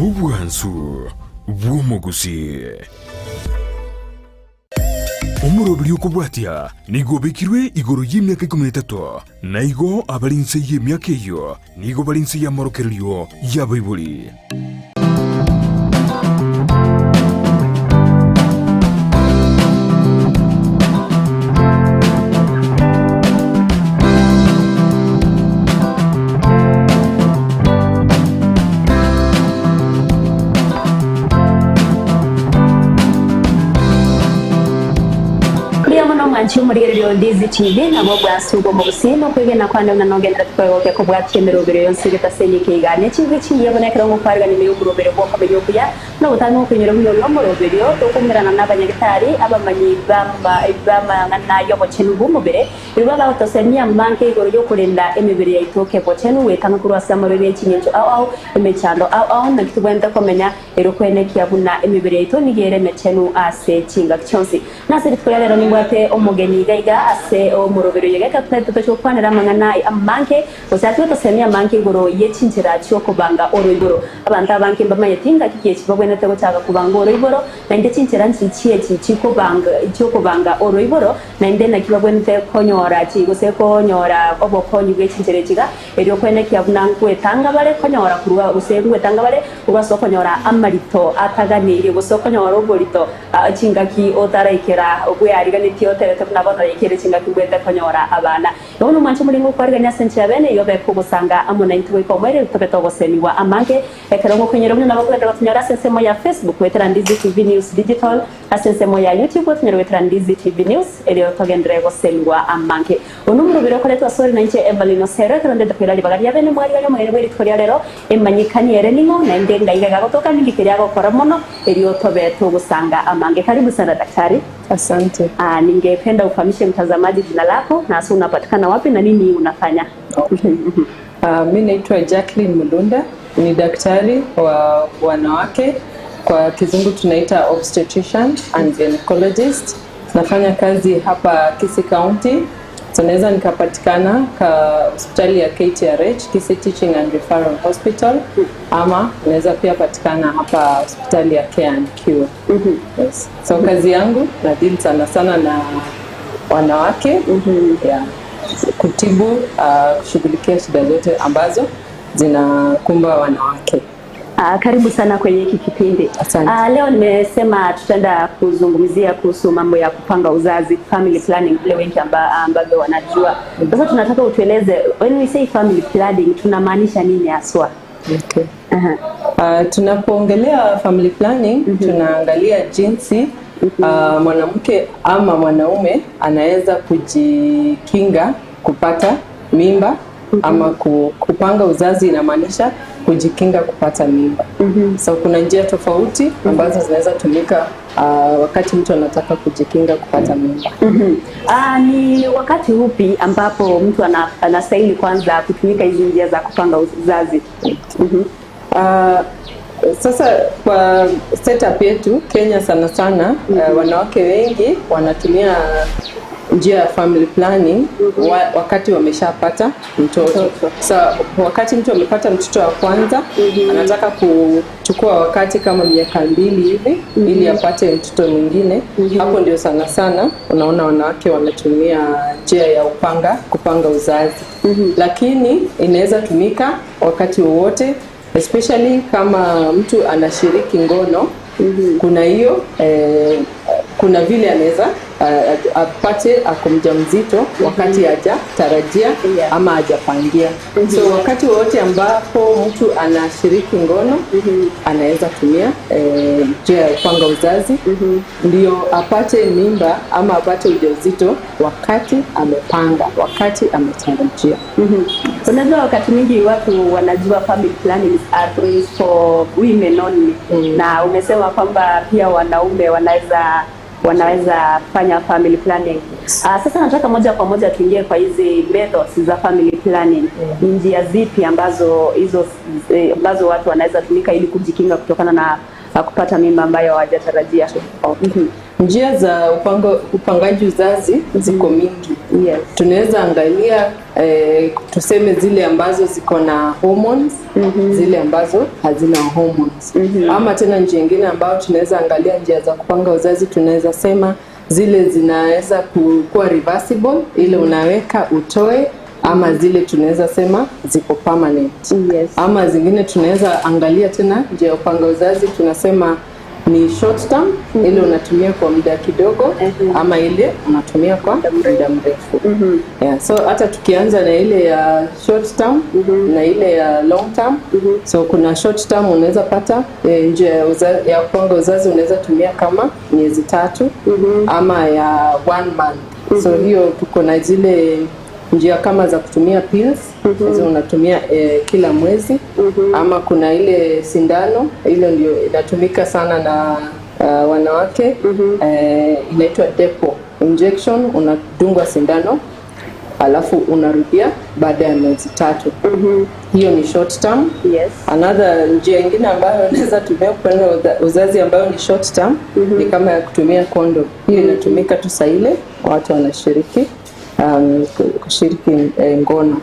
Ubwansu bw'Omugusii. Omurobiri okubwatya nigo bekirwe igoro y'imyaka 13 naigo abalinse y'emyaka eyo nigo balinse y'amorokereryo y'abaibuli. Manchu muri Ndizi TV na Bwansu Omugusii no kwigena kwanda unanogendera twayoke ko bwakye Oroiboro yonse gitasenyike igane cyangwa cyiyabonekera ngo kwarga ni meyo Oroiboro bwo kamenya Okuya no butano kunyura mu Oroiboro to kumirana n'abanyagitari abamanyi bama nayo bochenu bumubere ribaba utosenya manke igoro yo kurinda emibiri ya itoke bochenu wetanga kurwasa amarori y'ikinyenjo au emechando au na kitubwenda komenya erukwene kyabuna emibiri ya ito nigere mechenu ase kinga cyonse nase bitwa rero ningwate omugeni gaiga ase Oroiboro yegeka twete cyo kwanira mangana amanke osati utosenya manke igoro yechinjira Okuya-Okobanga Oroiboro abantu abanke bamayetinga kikiye kibagwene tego cyaka kubanga Oroiboro na inde chinjira nchiye Okuya-Okobanga Oroiboro na inde na kibagwene te konyora kigose konyora obokonyi bwechinjire kiga eryo kwene kyabuna kwetanga bare konyora kuruwa usengwe tanga bare ubasokonyora amarito ataganire gusokonyora oborito chingaki otaraikera obuyariga nitiotere kunabona yekere chingaki bwete konyora abana yono mancho muri ngo kwariganya sencha bene yobe kubusanga amuna intwe ko mwere tobeto goseniwa amanke ekerongo kunyero muna bakweta kunyora sensemo ya Facebook wetera Ndizi TV News Digital asensemo ya YouTube kunyero wetera Ndizi TV News elio togendre goseniwa amanke onumuro biro koletwa sori na nche Evelyn Osero kronde topirali bagari ya bene mwari yo mwere tkoria lero emanyikani erenimo na ndenga igaga gotoka ningikira gukora mono elio tobeto gusanga amanke karibu sana daktari. Asante. Ningependa ufahamishe mtazamaji jina lako na sasa unapatikana wapi na nini unafanya? Mimi naitwa Jacqueline Mulunda, ni daktari wa wanawake, kwa kizungu tunaita obstetrician and gynecologist. Nafanya kazi hapa Kisii County. Tunaweza nikapatikana kwa hospitali ya KTRH, Kisii Teaching and Referral Hospital, ama naweza pia patikana hapa hospitali ya Care and Cure. Yes. So kazi yangu na deal sana na wanawake, yeah. Kutibu, kushughulikia shida zote ambazo zinakumba wanawake. Karibu sana kwenye hiki kipindi. Leo nimesema tutaenda kuzungumzia kuhusu mambo ya kupanga uzazi, family planning, vile wengi ambavyo wanajua. Sasa tunataka utueleze, when we say family planning tunamaanisha nini haswa? Okay. Tunapoongelea family planning, tunaangalia jinsi mwanamke ama mwanaume anaweza kujikinga kupata mimba, ama kupanga uzazi inamaanisha kujikinga kupata mimba. So kuna njia tofauti ambazo zinaweza tumika wakati mtu anataka kujikinga kupata mimba. Ni wakati upi ambapo mtu anastahili kwanza kutumika hizi njia za kupanga uzazi? Sasa kwa setup yetu Kenya sana wanawake wengi wanatumia njia ya family planning wakati wameshapata mtoto. Sasa wakati mtu amepata mtoto wa kwanza, anataka kuchukua wakati kama miaka 2 hivi ili apate mtoto mwingine. Hapo ndio sana unaona wanawake wanatumia njia ya kupanga uzazi. Lakini inaweza tumika wakati wowote, especially kama mtu anashiriki ngono. Kuna hiyo kuna vile anaweza apate mjamzito wakati hajatarajia ama hajapangia. So wakati wote ambapo mtu anashiriki ngono, anaweza tumia njia ya kupanga uzazi ndio apate mimba ama apate ujauzito wakati amepanga, wakati ametarajia. Unajua wakati mwingi watu wanajua family planning is for women only. Na umesema kwamba pia wanaume wanaweza fanya family planning. Sasa nataka moja kwa moja tuingie kwa hizi methods za family planning. Njia zipi ambazo watu wanaweza tumika ili kujikinga kutokana na kupata mimba ambayo hawajatarajia? Njia za upangaji uzazi ziko mingi. Yes. Tunaweza angalia tuseme zile ambazo ziko na hormones, zile ambazo hazina hormones. Ama tena njia nyingine ambayo tunaweza angalia njia za kupanga uzazi, tunaweza sema zile zinaweza kuwa reversible, ile unaweka utoe, ama zile tunaweza sema ziko permanent. Yes. Ama zingine tunaweza angalia tena njia ya kupanga uzazi, tunasema ni short term, ile unatumia kwa muda kidogo, ama ile unatumia kwa muda mrefu. Yeah, so hata tukianza na ile ya short term na ile ya long term, so kuna short term unaweza pata njia ya kupanga uzazi unaweza tumia kama miezi 3 ama ya 1 month. So hiyo tuko na zile njia kama za kutumia pills, hizo unatumia kila mwezi, ama kuna ile sindano, ile ndio inatumika sana na wanawake, inaitwa depo injection, unadungwa sindano alafu unarudia baada ya miezi 3. Hiyo ni short term. Yes. Another njia nyingine ambayo unaweza tumia kupanga uzazi ambayo ni short term ni kama ya kutumia condom. Hiyo inatumika tu saa ile watu wanashiriki kushiriki ngono.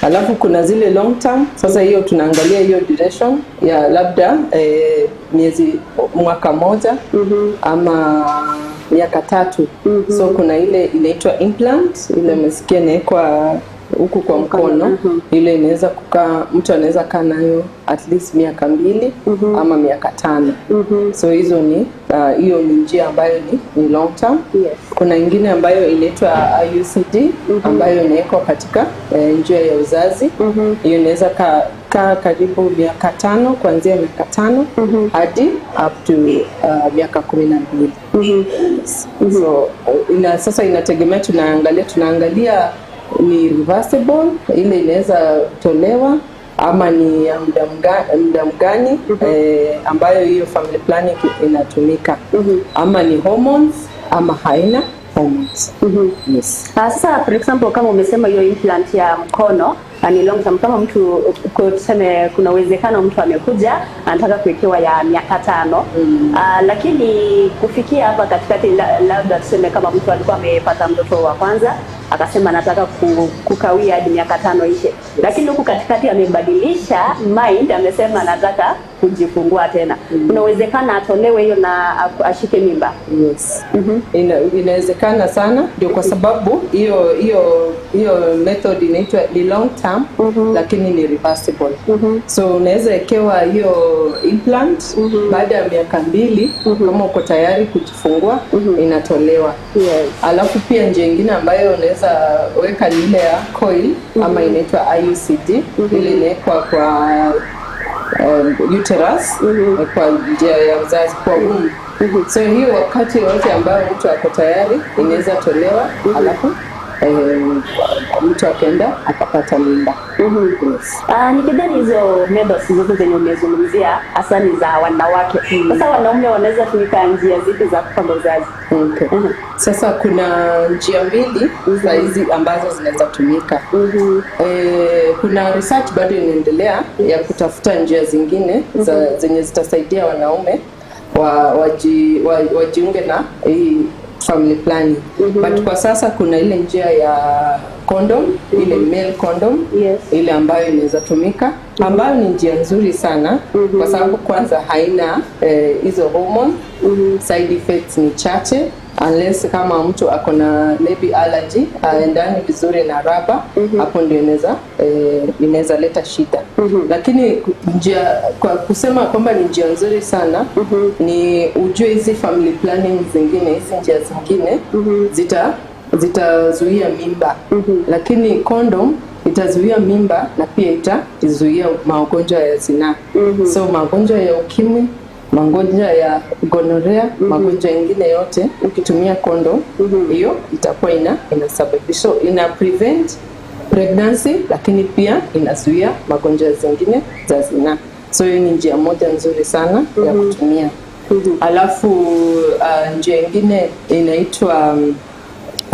Alafu kuna zile long term. Sasa hiyo tunaangalia hiyo duration ya labda mwaka moja ama miaka 3. So kuna ile inaitwa implant, ile umesikia inaekwa huku kwa mkono, ile inaweza kukaa, mtu anaweza kaa nayo at least miaka 2 ama miaka 5. So hizo ni hiyo ni njia ambayo ni long term. Yes. Kuna ingine ambayo inaitwa IUCD ambayo inawekwa katika njia ya uzazi. Hiyo inaweza kaa karibu miaka 5, kuanzia miaka 5 hadi up to miaka 12. So sasa inategemea, tunaangalia ni reversible, ile inaweza tolewa, ama ni ya muda mgani ambayo hiyo family planning inatumika, ama ni hormones ama haina hormones. Yes. Sasa for example kama umesema hiyo implant ya mkono ni long term, kama mtu tuseme kuna uwezekano mtu amekuja anataka kuwekewa ya miaka 5, lakini kufikia hapa katikati, labda tuseme kama mtu alikuwa amepata mtoto wa kwanza akasema anataka kukawia hadi miaka 5 ishe, lakini huku katikati amebadilisha mind, amesema anataka kujifungua tena, kuna uwezekano atolewe hiyo na ashike mimba? Yes. Inawezekana sana, ndio kwa sababu hiyo method inaitwa ni long term, lakini ni reversible. So unaweza ekewa hiyo implant baada ya miaka 2, kama uko tayari kujifungua inatolewa. Yes. Alafu pia njia nyingine ambayo unaweza weka ni ile ya coil, ama inaitwa IUCD, ile inawekwa kwa uterus, kwa njia ya uzazi, kwa womb. So hiyo wakati wote ambayo mtu ako tayari inaweza tolewa, alafu mtu akaenda akapata mimba. Yes. Nikidhani hizo methods zote zenye umezungumzia hasa ni za wanawake. Sasa wanaume wanaweza tumika njia zipi za kupanga uzazi? Okay. Sasa kuna njia 2 za hizi ambazo zinaweza tumika. Kuna research bado inaendelea ya kutafuta njia zingine zenye zitasaidia wanaume wajiunge na hii family planning. But kwa sasa kuna ile njia ya condom, ile male condom, ile ambayo inaweza tumika, ambayo ni njia nzuri sana kwa sababu kwanza haina hizo hormone, side effects ni chache, unless kama mtu ako na maybe allergy aendani vizuri na raba, hapo ndio inaweza leta shida. Lakini njia, kwa kusema kwamba ni njia nzuri sana, ni ujue hizi family planning zingine, hizi njia zingine zitazuia mimba, lakini condom itazuia mimba na pia itazuia magonjwa ya zinaa. So magonjwa ya ukimwi, magonjwa ya gonorrhea, magonjwa mengine yote ukitumia condom, hiyo itakuwa inasababisha, ina prevent pregnancy, lakini pia inazuia magonjwa zingine za zinaa. So hiyo ni njia moja nzuri sana ya kutumia. Alafu njia nyingine inaitwa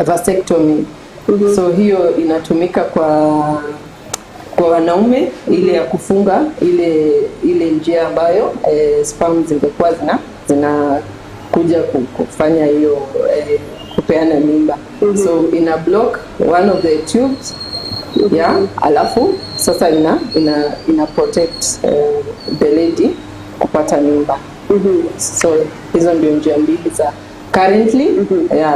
vasectomy. So hiyo inatumika kwa wanaume, ile ya kufunga ile njia ambayo sperm zingekuwa kuja kufanya hiyo kupeana mimba. So ina block one of the tubes alafu sasa ina protect the lady kupata mimba. So hizo ndio njia mbili za currently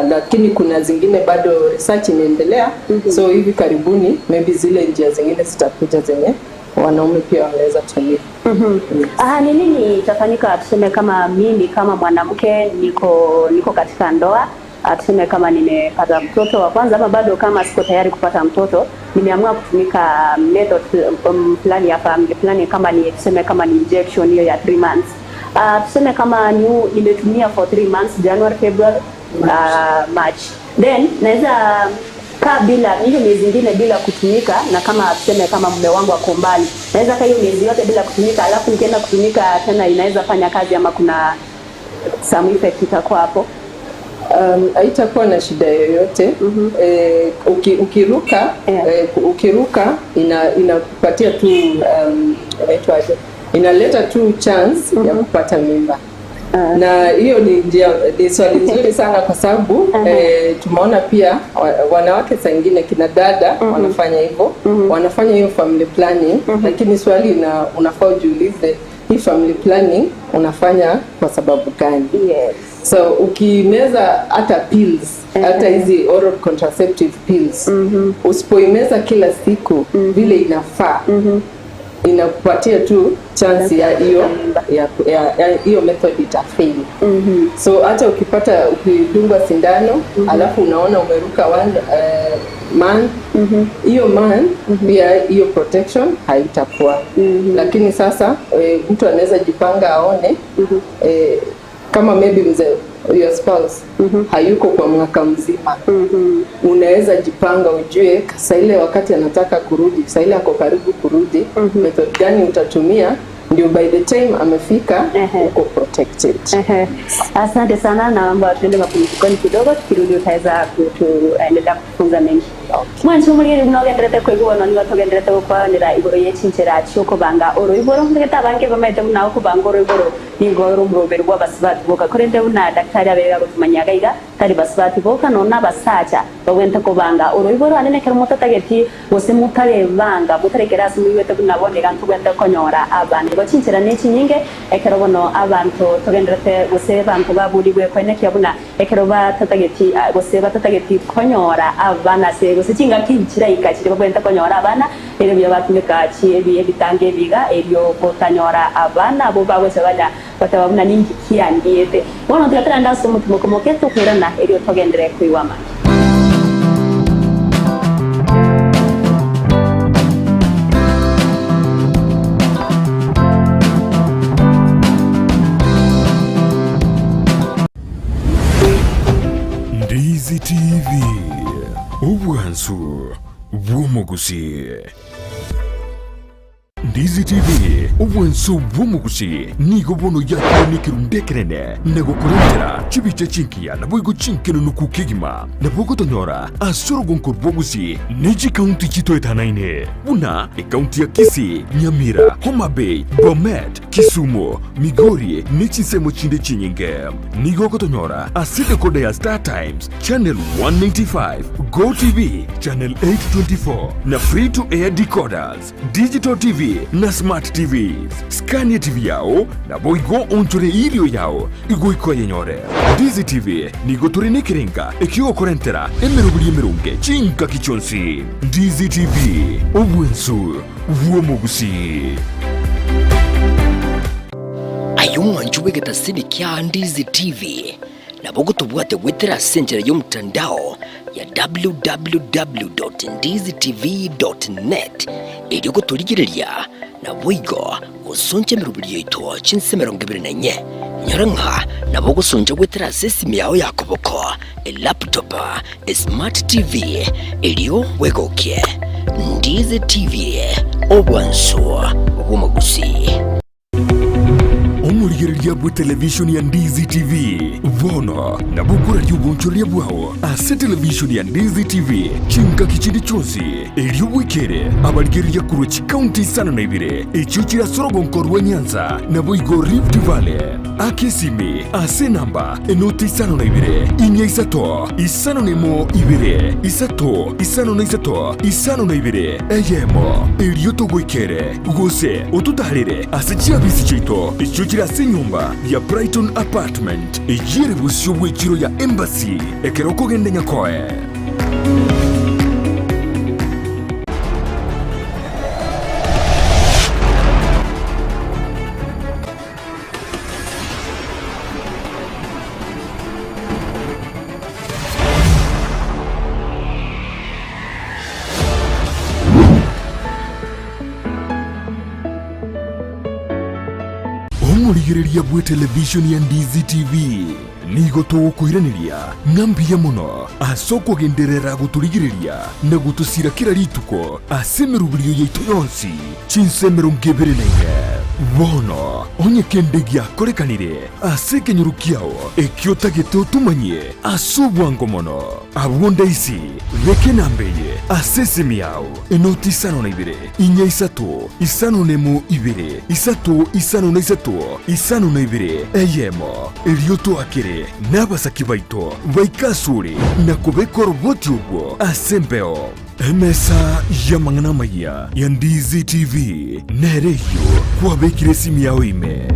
lakini kuna zingine bado research inaendelea. So hivi karibuni maybe zile njia zingine zitakuja zenye wanaume pia wanaweza tumia. Ni nini itafanyika tuseme kama mimi kama mwanamke niko katika ndoa, tuseme kama nimepata mtoto wa kwanza ama bado kama siko tayari kupata mtoto, nimeamua kutumika method fulani ya family planning, kama ni tuseme kama ni injection hiyo ya 3 months. Tuseme kama nimetumia for 3 months, January, February, March. Then naweza kaa bila hiyo miezi nyingine bila kutumika, na kama tuseme kama mume wangu ako mbali, naweza kaa hiyo miezi yote bila kutumika, alafu nikienda kutumika tena inaweza fanya kazi ama kuna some effect itakuwa hapo? Haitakuwa na shida yoyote. Ukiruka inakupatia tu inaleta tu chance ya kupata mimba. Na hiyo ni swali nzuri sana kwa sababu tumeona pia wanawake sangine kina dada wanafanya hivyo, wanafanya hiyo family planning, lakini swali unafaa ujiulize, hii family planning unafanya kwa sababu gani? So ukimeza hata pills, hata hizi oral contraceptive pills, usipoimeza kila siku vile inafaa, inakupatia tu chance ya hiyo method itafail. So hata ukidungwa sindano alafu unaona umeruka one month, hiyo month pia hiyo protection haitakuwa. Lakini sasa mtu anaweza jipanga aone kama maybe your spouse hayuko kwa mwaka mzima, unaweza jipanga ujue sasa ile wakati anataka kurudi, sasa ile ako karibu kurudi, method gani utatumia ndio by the time amefika uko protected. Asante sana, na naomba tuende mapumzikoni kidogo, tukirudi utaweza kutuendelea kufunza mengi. Mwanzo muri munogenderete kwigwa no niba tugenderete gukwanira igoro yechinchera Okuya-Okobanga Oroiboro ngeta bange bamete muna Okobanga Oroiboro ningoro murobero rwa basibati boka korende una daktari abega gutumanya gaiga kali basibati boka nona basacha bagwenta Okobanga Oroiboro anene kero motatageti gose mutare banga mutarekera simu wete kunabone gantu gwenta konyora abantu bachinchera nechi nyinge ekero bono abantu tugenderete gose bantu baburi bwe kwene kyabuna ekero batatageti gose batatageti konyora abana se gose chinga kinchira ikachire bagwenta konyora abana ere byo batumeka chi ebi bitange biga ebyo kotanyora abana bo bagose bana batababuna ningi kiandiete bono tukatera ndaso mutumo komoketo kwirana eri tugendere kuiwama. Ndizi TV ubwansu bw'omugusi. Ndizi TV ubwansu bw'omugusi nigo bono yakonikiru ndekerene nagokurentera chibiche chinkiya nabwigo chinkeno nukukigima nabwogo tonyora asoro gonko bwogusi neji county chito etanaine una county ya Kisii, Nyamira, Homa Bay, Bomet, Kisumu, Migori nechi semo chinde chinyinge nigo kotonyora aside kode ya Star Times channel 195, Go TV channel 824 na free to air decoders, digital TV na smart TVs. Scania TV yao na boigo onchore ilio yao igo iko yenyore. Ndizi TV nigo turine kirenga ekiyo korentera emerubuli emerunge chinka kichonsi. Ndizi TV obwensu bw'omugusi. Ayumwanju wegeta sidi kya Ndizi TV nabogo tubwate wetera senjera y'omutandao ya www.ndizitv.net eri gutuligireria na boigo usonje mirubiri yitwa chinse 24 nyaranka nabo gusonje wetera sesimi yawe yakoboko laptop smart TV eriyo wegokie. Ndizi TV obwanso bw'omugusi. omurigereria bwa televishoni ya Ndizi TV bono na bukura ry'ubunchoria bwao ase televishoni ya Ndizi TV chinka kichindi chonsi eriobwekere abarigereria kurochi county sana na ibire echo kirasorogo nkorwa Nyanza na boigo Rift Valley akesimi ase namba enoti isano na ibire inya isato isano nemo ibire isato isano na isato isano na ibire eyemo erioto gwekere gose otutarire ase chiabisi chito echo kirase nyumba ya Brighton Apartment ejire busyo bwekiro ya Embassy ekeroko gende nyakoe omurigereria bwa televishoni ya Ndizi TV nigo tugukwiraniria ng'ambia muno asoko genderera guturigireria na gutusira kira rituko asemerubirio yaitu yonsi chinsemero ngebere naine bono onye kendegia korekanire asekenyurukiao ekiotagete otumanye asubwango mono abwonda isi reke nambeye asesemi yao enoti isano na ibire inya isato isano nemo ibire isato isano na isato isano na ibire eyemo erioto akire n'abasaki baito baikasure na kubekora boti ubwo asembeo emesa ya mangana maya ya Ndizi TV nereyo kwabekire simu yawe ime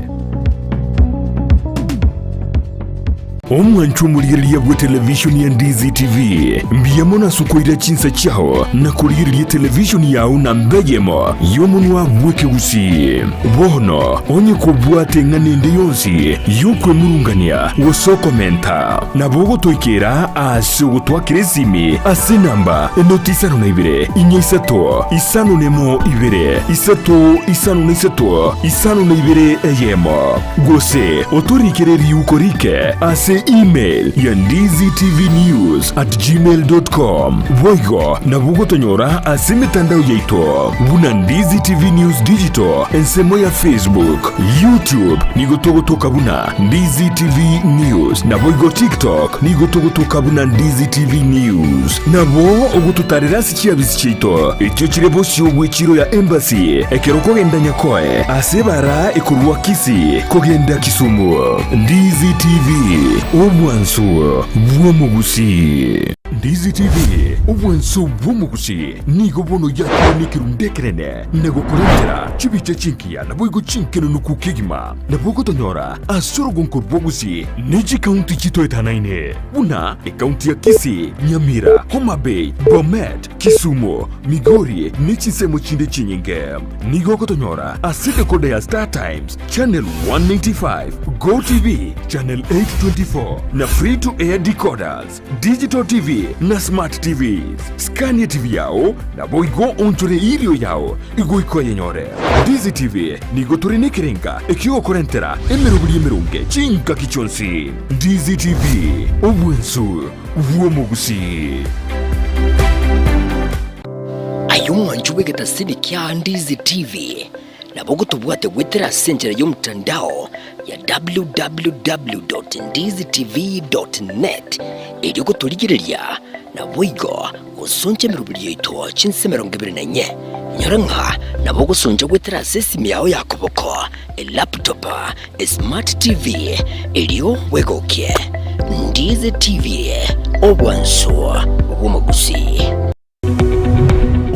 omwanchu omurigereria bwa televishoni ya Ndizi TV mbiyamona sukoira chinsa chao na kurigereria televishoni yao na mbeyemo yomunwa mweke Gusii bono onye kubwate ng'anende yonsi yokwe murungania wosokomenta na bogo toikera ase gutwakire simi ase namba enoti isano na ibire inya isato isano nemo ibire isato isano na isato isano na ibire eyemo gose oturikireri ukorike ase email ya ndiztvnews@gmail.com boigo na bugo tonyora ase mitandao yaito buna Ndizi TV News Digital ensemo ya Facebook YouTube nigo togotoka buna Ndizi TV News na boigo TikTok nigo togotoka buna Ndizi TV News na bo ogututarira sichiabisi chito ekyo kirebo cy'obwekiro ya Embassy ekeroko genda nyakoe ase bara ekurwa Kisii kogenda Kisumu Ndizi TV obwansu bw'omugusii Ndizi TV obwansu bw'omugusii nigo bono yakonikirundekerene negokurentera chibiche chinkia na boigo chinkeno nukukigima na bogo tonyora asorogo nkorwa Gusii neji county chito etanaine buna county ya Kisii Nyamira Homa Bay Bomet Kisumu Migori nechinsemo chinde chinyinge nigo kotonyora aside koda ya Star Times channel 195 Go TV channel 824 na free to air decoders digital TV na smart TVs Scania TV yao na boigo onchore ilio yao igoiko yenyore Ndizi TV nigo turenekerenga ekio korentera emerunge chinka kichonsi Ndizi TV obwensu bw'omugusii ayumwanju wegeta sini kya Ndizi TV na bogo tubwate gwetera senjera y'omutandao ya www.ndizitv.net eri guturigireria na boigo gusonja mirubiri yito chinsemero ngebere nanye nyaranka na bogo sonja gwetera sesimi yao yakoboko laptop smart TV eriyo wegokie Ndizi TV obwansu bw'omugusii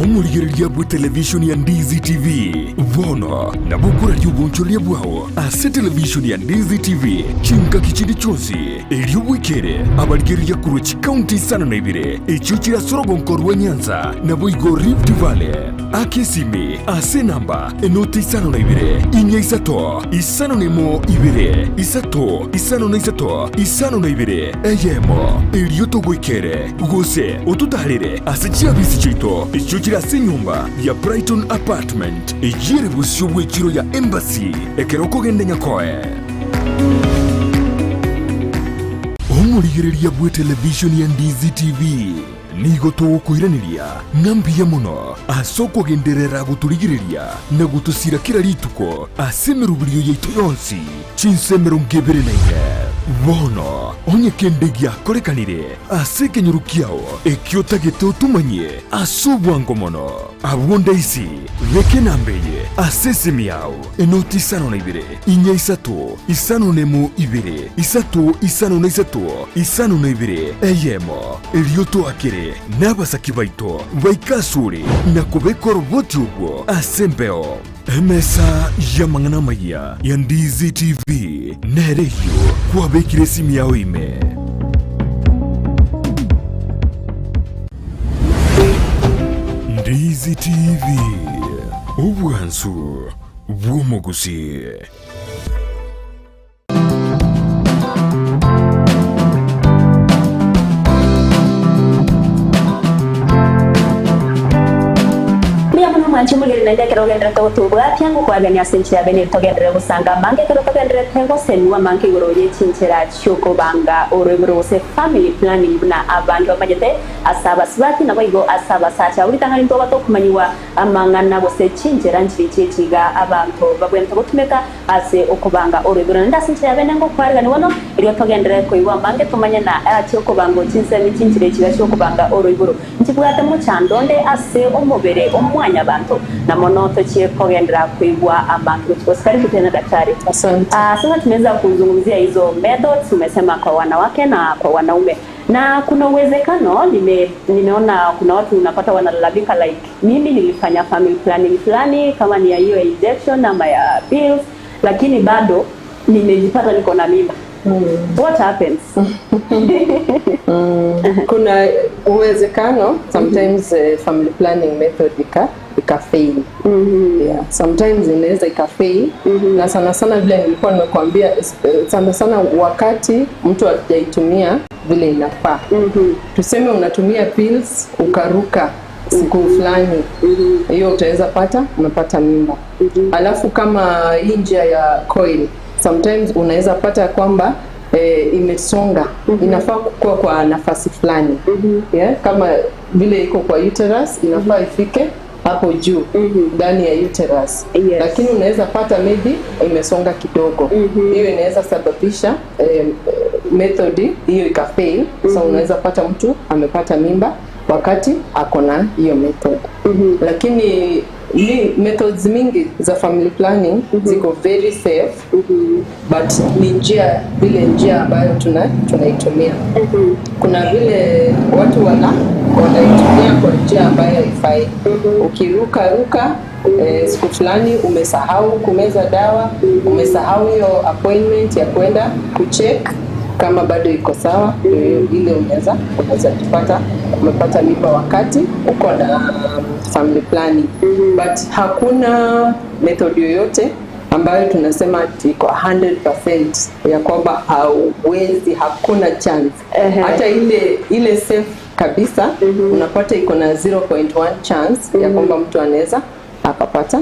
omurigereria bwa televishoni ya Ndizi TV bono na bukura ry'ubunchoria bwao ase televishoni ya Ndizi TV chinka kichindi chonsi eriobwekere abarigereria kurochi county sana na ibire echo kirasorogo nkorwa Nyanza na boigo Rift Valley akesimi ase namba enoti isano na ibire inya isato isano nemo ibire isato isano na isato isano na ibire eyemo erioto gwekere gose otutarire ase chiabisi chito echo kirase nyumba ya Brighton Apartment ejire busyo bwekiro ya Embassy ekeroko gende nyakoe omurigereria bwa televishoni ya Ndizi TV nigo tugukwiraniria ngambia muno asoko genderera guturigireria na gutusira kira rituko asemerubirio yaitu yonsi chinsemero ngebere naine bono onye kendegia korekanire asekenyurukiao ekiotagete utumanye asubwango mono abunda isi reke nambeye asesemiao enoti isano na ibere inya isatu isano nemu ibere isatu isano na isatu isano na ibere eyemo erioto akire n'abasaki baito baikasuri na kubekora uboti ubwo asembeo emesa yamangana maya ya Ndizi TV nereyo kwabekire simu yawe ime Ndizi TV ubwansu bw'umugusi. Manchi muliri naija kerogendera to tubwa tyangu kwa gani asenchira bene togendera busanga mange kerogendera tengo senwa mange goroye chinchira Okuya-Okobanga Oroiboro se family planning na abantu bamajete asaba sibati na baigo asaba sacha ulitanga into bato kumanyiwa amangana bose chinchira nchirichiga abantu babwenta gutumeka ase Okobanga Oroiboro nda senchira bene ngo kwa gani wono iri togendera ko iwa mange tumanya na Okuya-Okobanga chinse chinchire chiga Okuya-Okobanga Oroiboro nchibwate mu chandonde ase omubere omwanya abantu na monoto chie kogendera kuibwa abantu tukosikari kutena daktari. Asante. Sasa tunaweza kuzungumzia hizo methods umesema kwa wanawake na kwa wanaume. Na kuna uwezekano nimeona kuna watu unapata wanalalamika like mimi nilifanya family planning fulani kama ni ya hiyo injection ama ya pills lakini bado nimejipata niko na mimba. What happens? Kuna uwezekano sometimes family planning method ika-fail. Yeah, sometimes inaweza ika-fail na sana vile nilikuwa nimekuambia sana wakati mtu hajaitumia vile inafaa. Tuseme unatumia pills ukaruka siku fulani hiyo utaweza umepata mimba. Alafu kama hii njia ya coil sometimes unaweza pata kwamba imesonga inafaa kukua kwa nafasi fulani. Yeah, kama vile iko kwa uterus inafaa ifike hapo juu ndani ya uterus. Yes. Lakini unaweza pata maybe imesonga kidogo. Hiyo inaweza sababisha method hiyo ika-fail. So unaweza pata mtu amepata mimba wakati akona hiyo method. Lakini methods mingi za family planning ziko very safe. But ni njia ambayo tunaitumia. Kuna vile watu wanaitumia kwa njia ambayo haifai. Ukiruka siku fulani umesahau kumeza dawa, umesahau hiyo appointment ya kwenda kucheck kama bado iko sawa, ile unaweza kupata umepata mimba wakati uko na family planning. But hakuna method yoyote ambayo tunasema iko 100% ya kwamba hakuna chance. Hata ile safe kabisa unapata iko na 0.1 chance ya kwamba mtu anaweza akapata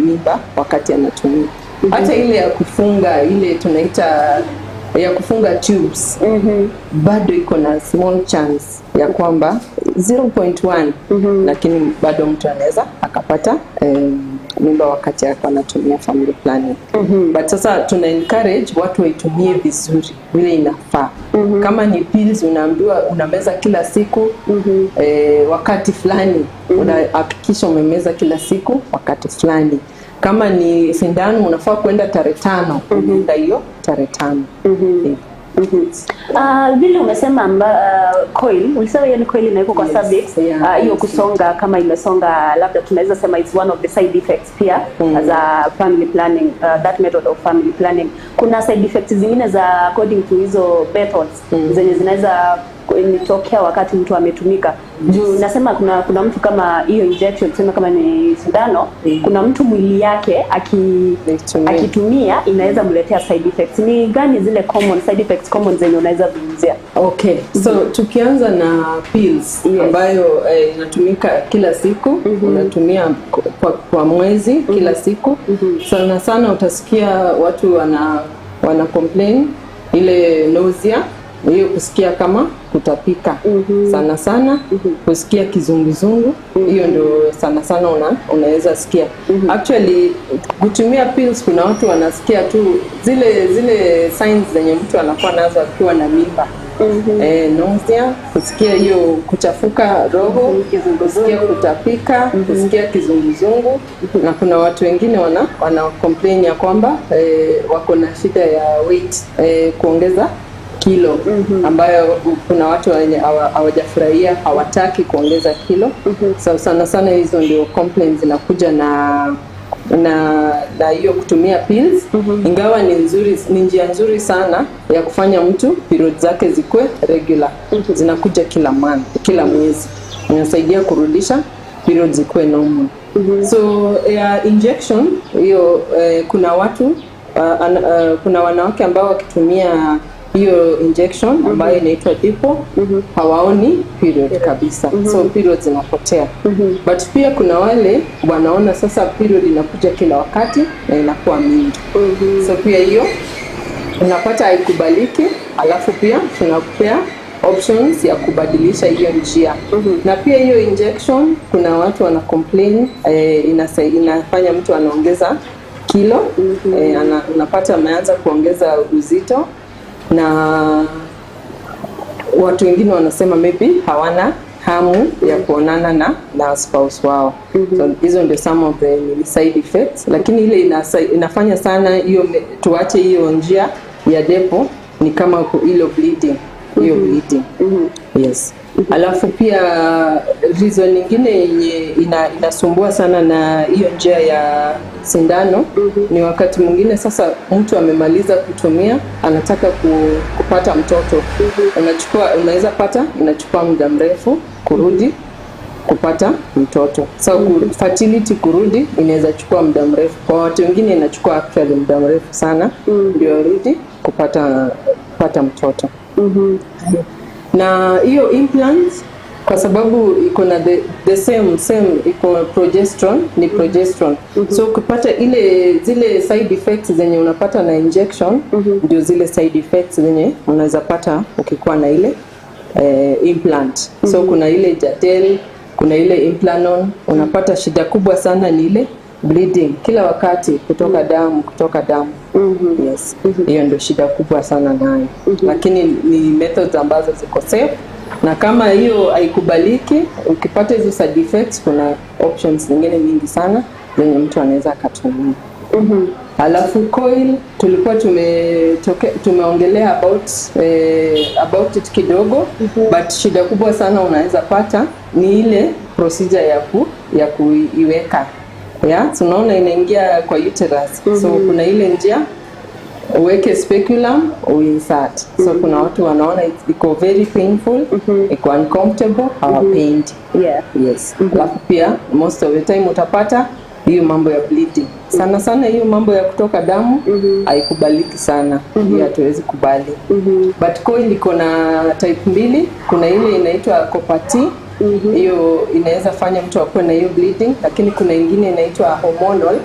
mimba wakati anatumia. Hata ile ya kufunga ile tunaita ya kufunga tubes bado iko na small chance ya kwamba 0.1 lakini bado mtu anaweza akapata mimba wakati anatumia family planning. But sasa tuna encourage watu waitumie vizuri vile inafaa. Kama ni pills unaambiwa unameza kila siku wakati fulani, unahakikisha umemeza kila siku wakati fulani. Kama ni sindano unafaa kwenda tarehe 5 ndio hiyo tarehe 5. Vile umesema coil, ulisema hiyo ni coil inaiko kwa cervix, hiyo kusonga kama imesonga labda tunaweza sema it's one of the side effects pia as a family planning, that method of family planning. Kuna side effects zingine za according to hizo methods zenye zinaweza nitokea wakati mtu ametumika. Juu nasema kuna mtu kama hiyo injection tuseme kama ni sindano, kuna mtu mwili yake akitumia inaweza mletea side effects. Ni gani zile common side effects zenye unaweza kuuzia? Okay. So tukianza na pills ambayo inatumika kila siku, unatumia kwa mwezi kila siku. Sana utasikia watu wana complain ile nausea, hiyo kusikia kama kutapika sana sana, kusikia kizunguzungu, hiyo ndio sana sana unaweza sikia. Actually kutumia pills, kuna watu wanasikia tu zile signs zenye mtu anakuwa nazo akiwa na mimba. Nausea, kusikia hiyo kuchafuka roho, kusikia kutapika, kusikia kizunguzungu, na kuna watu wengine wana complain ya kwamba wako na shida ya weight, kuongeza kilo, ambayo kuna watu hawajafurahia, hawataki kuongeza kilo. So sana sana hizo ndio complaints zinakuja na hiyo kutumia pills. Ingawa ni njia nzuri sana ya kufanya mtu period zake zikue regular, zinakuja kila mwezi, inasaidia kurudisha period zikue normal. So injection hiyo, kuna wanawake ambao wakitumia hiyo injection ambayo inaitwa dipo, hawaoni period kabisa. So period zinapotea. But pia kuna wale wanaona sasa period inakuja kila wakati na inakuwa mingi. So pia hiyo unapata haikubaliki, alafu pia tunakupea options ya kubadilisha hiyo njia. Na pia hiyo injection, kuna watu wana complain inafanya mtu anaongeza kilo, unapata ameanza kuongeza uzito, na watu wengine wanasema maybe hawana hamu ya kuonana na spouse wao. So hizo ndio some of the side effects, lakini ile inafanya sana hiyo tuache hiyo njia ya depo ni kama ile bleeding, hiyo bleeding. Yes. Alafu pia reason nyingine yenye inasumbua sana na hiyo njia ya sindano ni wakati mwingine sasa mtu amemaliza kutumia, anataka kupata mtoto. Unaweza pata inachukua muda mrefu kurudi kupata mtoto. So fertility kurudi inaweza chukua muda mrefu. Kwa watu wengine inachukua actually muda mrefu sana ndio arudi kupata mtoto. Na hiyo implants, kwa sababu iko na the same iko progesterone, ni progesterone. So kupata zile side effects zenye unapata na injection, ndio zile side effects zenye unaweza pata ukikuwa na ile implant. So kuna ile Jatel, kuna ile Implanon. Unapata shida kubwa sana ni ile bleeding kila wakati, kutoka damu. Yes. Hiyo ndio shida kubwa sana nayo. Lakini ni methods ambazo ziko safe, na kama hiyo haikubaliki, ukipata hizo side effects, kuna options zingine mingi sana zenye mtu anaweza akatumia. Alafu coil tulikuwa tumeongelea about it kidogo, but shida kubwa sana unaweza pata ni ile procedure ya kuiweka. Tunaona inaingia kwa uterus. So kuna ile njia uweke speculum uinsert. So kuna watu wanaona iko very painful, iko uncomfortable, hawapendi. Yes. Alafu pia most of the time utapata hiyo mambo ya bleeding. Sana sana hiyo mambo ya kutoka damu haikubaliki sana. Hiyo hatuwezi kubali. But coil iko na type 2. Kuna ile inaitwa copper T. Hiyo inaweza fanya mtu akuwe na hiyo bleeding, lakini kuna ingine inaitwa hormonal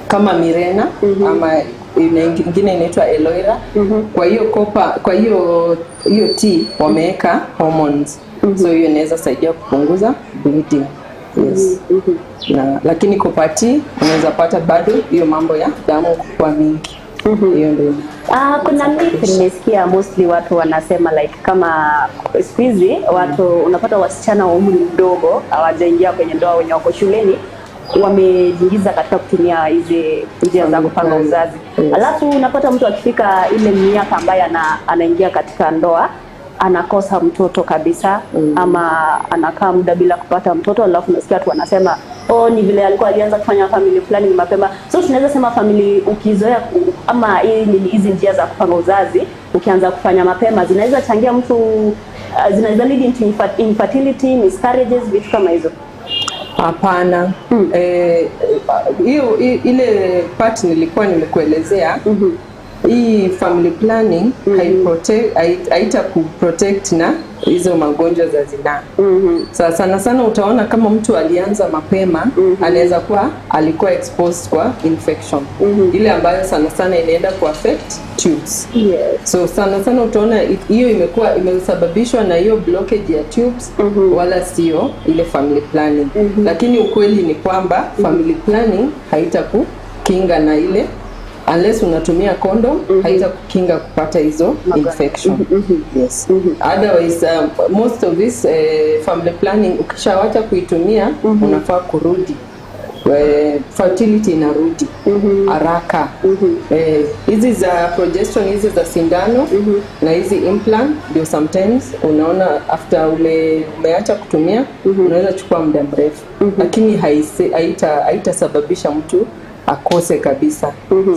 kama Mirena, ama ingine inaitwa Eloira. Kwa hiyo kwa hiyo T wameweka hormones. So hiyo inaweza saidia kupunguza bleeding. Yes. Lakini copper T unaweza pata bado hiyo mambo ya damu kuwa mingi. Hiyo ndio. Kuna myth nimesikia mostly watu wanasema like kama siku hizi watu unapata wasichana wa umri mdogo hawajaingia kwenye ndoa, wenye wako shuleni wamejiingiza katika kutumia hizi njia za kupanga uzazi. Alafu unapata mtu akifika ile miaka ambayo anaingia katika ndoa anakosa mtoto kabisa, ama anakaa muda bila kupata mtoto. Alafu nasikia watu wanasema ni vile alikuwa alianza kufanya family planning mapema. So tunaweza sema family ukizoea ama hizi njia za kupanga uzazi ukianza kufanya mapema zinaweza changia mtu, zinaweza lead into infertility, miscarriages, vitu kama hizo. Hapana. Hiyo ile part nilikuwa nimekuelezea. Hii family planning haita kuprotect na hizo magonjwa za zinaa. Sana sana utaona kama mtu alianza mapema, anaweza kuwa alikuwa exposed kwa infection ile ambayo sana sana inaenda ku affect tubes. So sana sana utaona hiyo imesababishwa na hiyo blockage ya tubes, wala sio ile family planning. Lakini ukweli ni kwamba family planning haitakukinga na ile, unless unatumia condom, haitakukinga kupata hizo infection. Yes. Otherwise most of this family planning ukishawacha kuitumia, unafaa kurudi, fertility inarudi haraka. Hizi za progesterone, hizi za sindano na hizi implant, ndio sometimes unaona after umeacha kutumia, unaweza chukua muda mrefu, lakini haitasababisha mtu akose kabisa.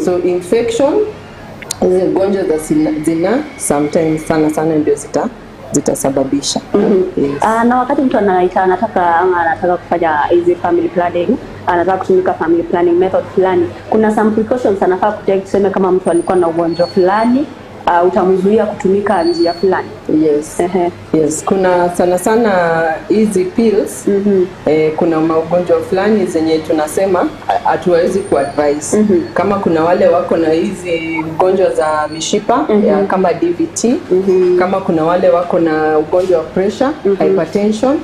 So infection, hizi gonjwa za zinaa sometimes sana ndio zitasababisha. Na wakati mtu anataka kufanya hizi family planning, anataka kutumika family planning method fulani, kuna some precautions anafaa kutake. Tuseme kama mtu alikuwa na ugonjwa fulani, utamzuia kutumika njia fulani. Yes, kuna sana hizi pills. Kuna magonjwa fulani zenye tunasema hatuwezi kuadvise. Kama kuna wale wako na hizi ugonjwa za mishipa kama DVT, kama kuna wale wako na ugonjwa wa pressure, hypertension,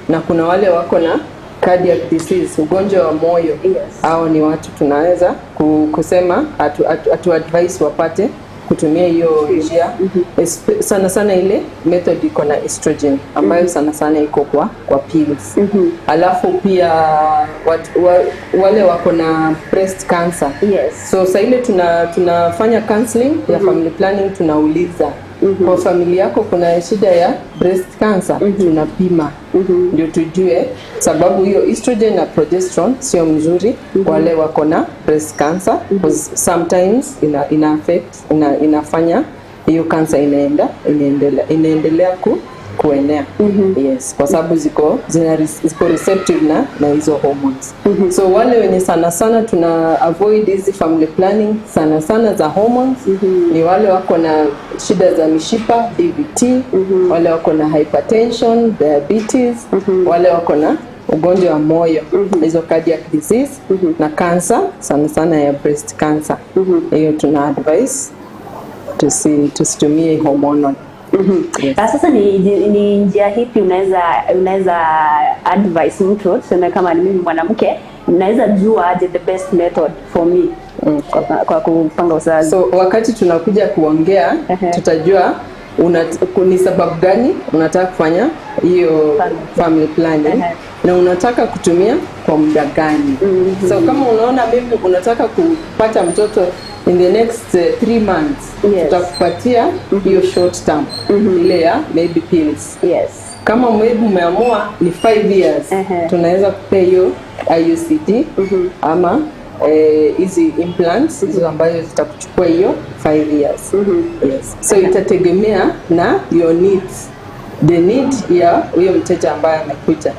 na kuna wale wako na cardiac disease, ugonjwa wa moyo. Hao ni watu tunaweza kusema atu advise wapate kutumia hiyo njia. Sana sana ile method iko na estrogen ambayo sana sana iko kwa pills. Alafu pia wale wako na breast cancer. So sasa ile tunafanya counseling ya family planning, tunauliza kwa familia yako kuna shida ya breast cancer, tunapima ndio tujue, sababu hiyo estrogen na progesterone sio mzuri wale wako na breast cancer, because sometimes ina affect, inafanya hiyo cancer inaendelea kuenea. Yes, kwa sababu ziko receptive na hizo hormones. So wale wenye sana sana tuna avoid hizi family planning sana sana za hormones, ni wale wako na shida za mishipa, DVT, wale wako na hypertension, diabetes, wale wako na ugonjwa wa moyo, hizo cardiac disease, na cancer sana sana ya breast cancer. Hiyo tuna advise tusitumie hormonal. Sasa ni njia hipi unaweza advise mtu, tuseme kama ni mimi mwanamke, naweza jua aje the best method for me kwa kupanga uzazi? So wakati tunakuja kuongea, tutajua ni sababu gani unataka kufanya hiyo family planning, na unataka kutumia kwa muda gani. So kama unaona maybe unataka kupata mtoto in the next 3 months, tutakupatia hiyo short term ile ya maybe pills. Kama maybe umeamua ni 5 years, tunaweza kupea hiyo IUCD ama hizi implants hizo ambazo zitakuchukua hiyo 5 years. So itategemea na your needs, the need ya huyo mteja ambaye amekuja,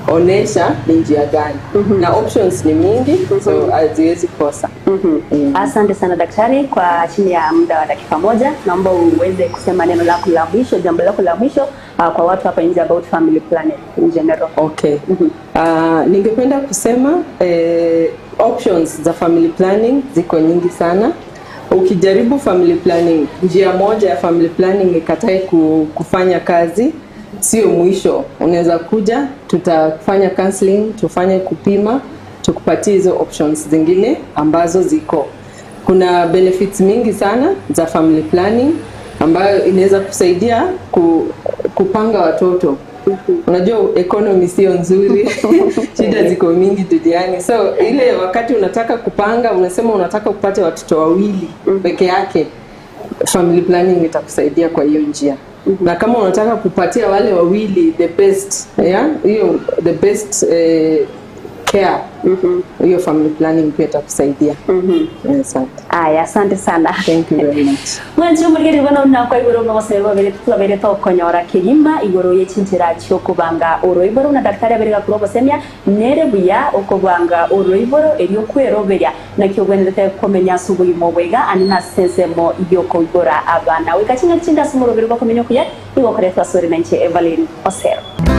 onesha ni njia gani. Na options ni mingi, so haziwezi kosa. Asante sana daktari, kwa chini ya muda wa dakika moja, naomba uweze kusema neno lako la mwisho, jambo lako la mwisho kwa watu hapa nje about family planning in general. Ningependa kusema options za family planning ziko nyingi sana. Ukijaribu family planning, njia moja ya family planning ikatae kufanya kazi, sio mwisho. Unaweza kuja, tutafanya counseling, tufanye kupima, tukupatie hizo options zingine ambazo ziko. Kuna benefits mingi sana za family planning ambayo inaweza kusaidia kupanga watoto. Unajua economy sio nzuri, shida ziko mingi duniani. So ile wakati unataka kupanga, unasema unataka kupata watoto 2 peke yake, family planning itakusaidia kwa hiyo njia. Na kama unataka kupatia wale 2 the best, hiyo the best care hiyo family planning pia itakusaidia. Asante. Aya, asante sana. Thank you very much. Mwanzo mugeri bano nakwa igoro bagoseba bere twabere tokonyora kigima igoro yechinjira cy'Okobanga Oroiboro na daktari aberega kuro bosemya nere buya Okobanga Oroiboro elyo kweroberya nakyo gwendete komenya subuyi mobwega anina sensemo yoko igora abana wikachinga chinda sumuro bere bakomenya kuya igokore twasore nanche Evelyn Osero.